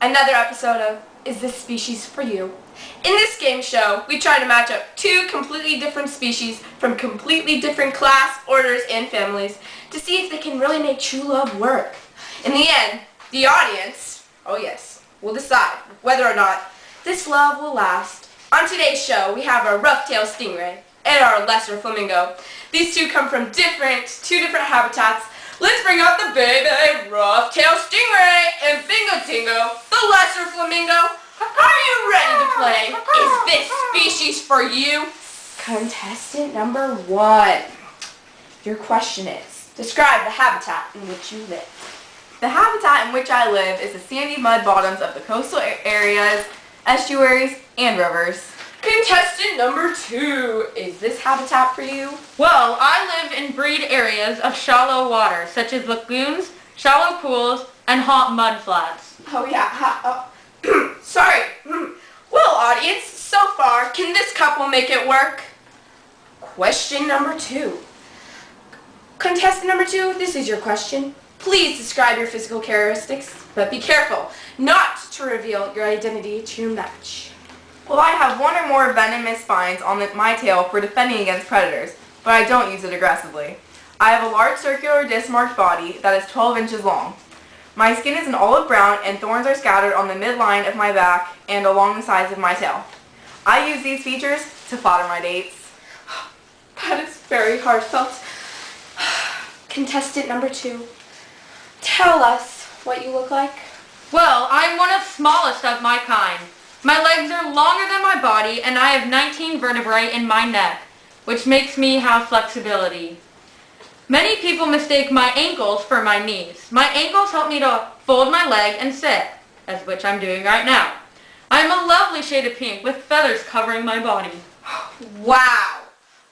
Another episode of Is This Species For You? In this game show, we try to match up two completely different species from completely different class, orders, and families to see if they can really make true love work. In the end, the audience, oh yes, will decide whether or not this love will last. On today's show, we have our rough-tailed stingray and our lesser flamingo. These two come from two different habitats. Let's bring out the baby rough-tailed stingray and Bingo Tingo, the lesser flamingo. Are you ready to play Is This Species For You? Contestant number 1. Your question is, describe the habitat in which you live. The habitat in which I live is the sandy mud bottoms of the coastal areas, estuaries, and rivers. Contestant number 2, is this habitat for you? Well, I live in breed areas of shallow water, such as lagoons, shallow pools, and hot mud flats. Oh yeah, sorry. Well, audience, so far, can this couple make it work? Question number 2. Contestant number 2, this is your question. Please describe your physical characteristics, but be careful not to reveal your identity to your match. Well, I have one or more venomous spines on my tail for defending against predators, but I don't use it aggressively. I have a large circular disc-marked body that is 12 inches long. My skin is an olive brown and thorns are scattered on the midline of my back and along the sides of my tail. I use these features to flatter my dates. That is very heartfelt. Contestant number 2, tell us what you look like. Well, I'm one of the smallest of my kind. My legs are longer than my body, and I have 19 vertebrae in my neck, which makes me have flexibility. Many people mistake my ankles for my knees. My ankles help me to fold my leg and sit, as which I'm doing right now. I am a lovely shade of pink with feathers covering my body. Wow,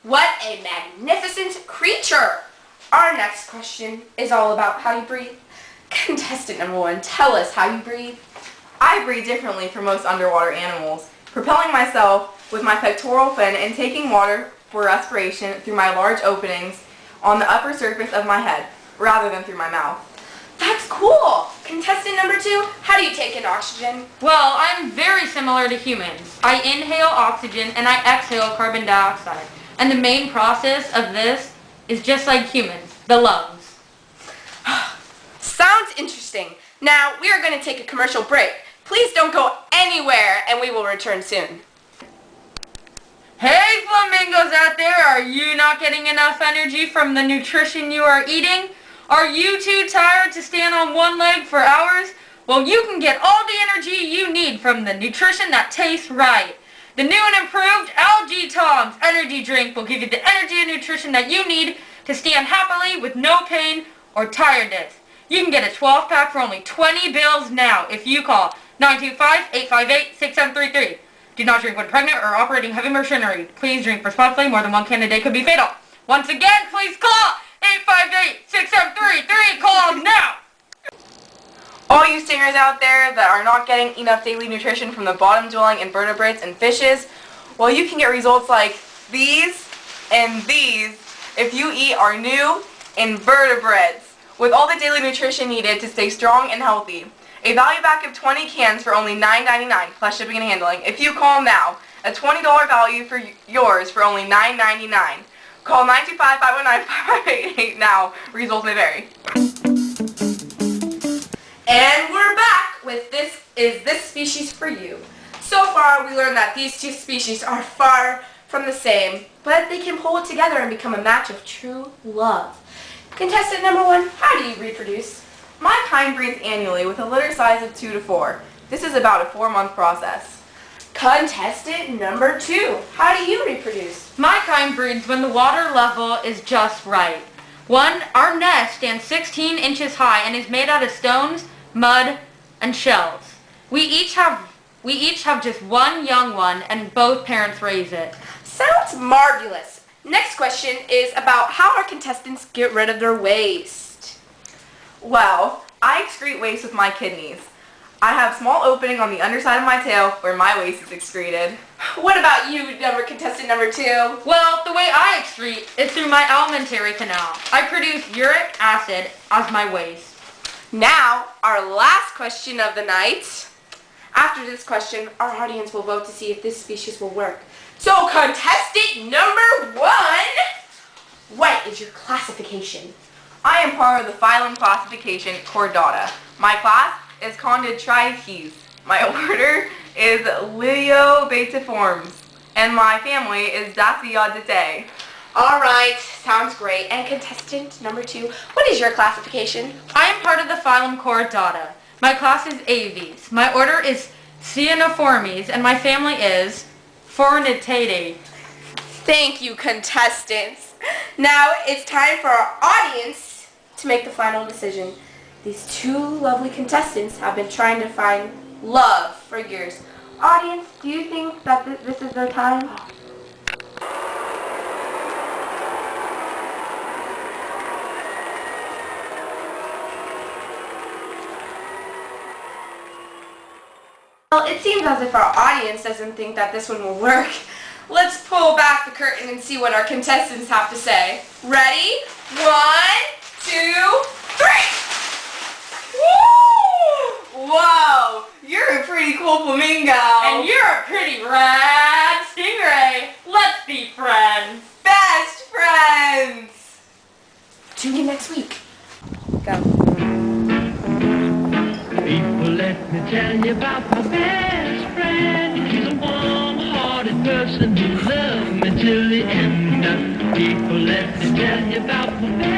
what a magnificent creature! Our next question is all about how you breathe. Contestant number 1, tell us how you breathe. I breathe differently from most underwater animals, propelling myself with my pectoral fin and taking water for respiration through my large openings on the upper surface of my head, rather than through my mouth. That's cool! Contestant number 2, how do you take in oxygen? Well, I'm very similar to humans. I inhale oxygen and I exhale carbon dioxide. And the main process of this is just like humans, the lungs. Sounds interesting. Now, we are going to take a commercial break. Please don't go anywhere, and we will return soon. Hey flamingos out there, are you not getting enough energy from the nutrition you are eating? Are you too tired to stand on one leg for hours? Well, you can get all the energy you need from the nutrition that tastes right. The new and improved Algae Tom's energy drink will give you the energy and nutrition that you need to stand happily with no pain or tiredness. You can get a 12-pack for only 20 bills now if you call 925-858-6733. Do not drink when pregnant or operating heavy machinery. Please drink responsibly. More than one can a day could be fatal. Once again, please call 858-6733. Call now! All you stingers out there that are not getting enough daily nutrition from the bottom-dwelling invertebrates and fishes, well, you can get results like these and these if you eat our new invertebrates, with all the daily nutrition needed to stay strong and healthy. A value pack of 20 cans for only $9.99 plus shipping and handling. If you call now, a $20 value for yours for only $9.99. Call 925-519-5588 now. Results may vary. And we're back with Is This Species For You? So far, we learned that these two species are far from the same, but they can hold together and become a match of true love. Contestant number 1, how do you reproduce? My kind breeds annually with a litter size of 2 to 4. This is about a 4-month process. Contestant number 2, how do you reproduce? My kind breeds when the water level is just right. Our nest stands 16 inches high and is made out of stones, mud, and shells. We each have just one young one, and both parents raise it. Sounds marvelous. Next question is about how our contestants get rid of their waste. Well, I excrete waste with my kidneys. I have a small opening on the underside of my tail where my waste is excreted. What about you, contestant number 2? Well, the way I excrete is through my alimentary canal. I produce uric acid as my waste. Now, our last question of the night. After this question, our audience will vote to see if this species will work. So contestant number 1, what is your classification? I am part of the phylum classification Chordata. My class is Chondrotriches. My order is Liliobatiformes. And my family is Dasyodidae. All right, sounds great. And contestant number 2, what is your classification? I am part of the phylum Chordata. My class is Aves. My order is Cyanoformes, and my family is Fornitidae. Thank you, contestants. Now it's time for our audience to make the final decision. These 2 lovely contestants have been trying to find love for years. Audience, do you think that this is their time? Well, it seems as if our audience doesn't think that this one will work. Let's pull back the curtain and see what our contestants have to say. Ready? 1, 2, 3! Woo! Whoa! You're a pretty cool flamingo. And you're a pretty rad Stingray. Let's be friends. Best friends! Tune in next week. Go. People, let me tell you about my best friend. He's a warm-hearted person who loved me till the end. People, let me tell you about my best friend.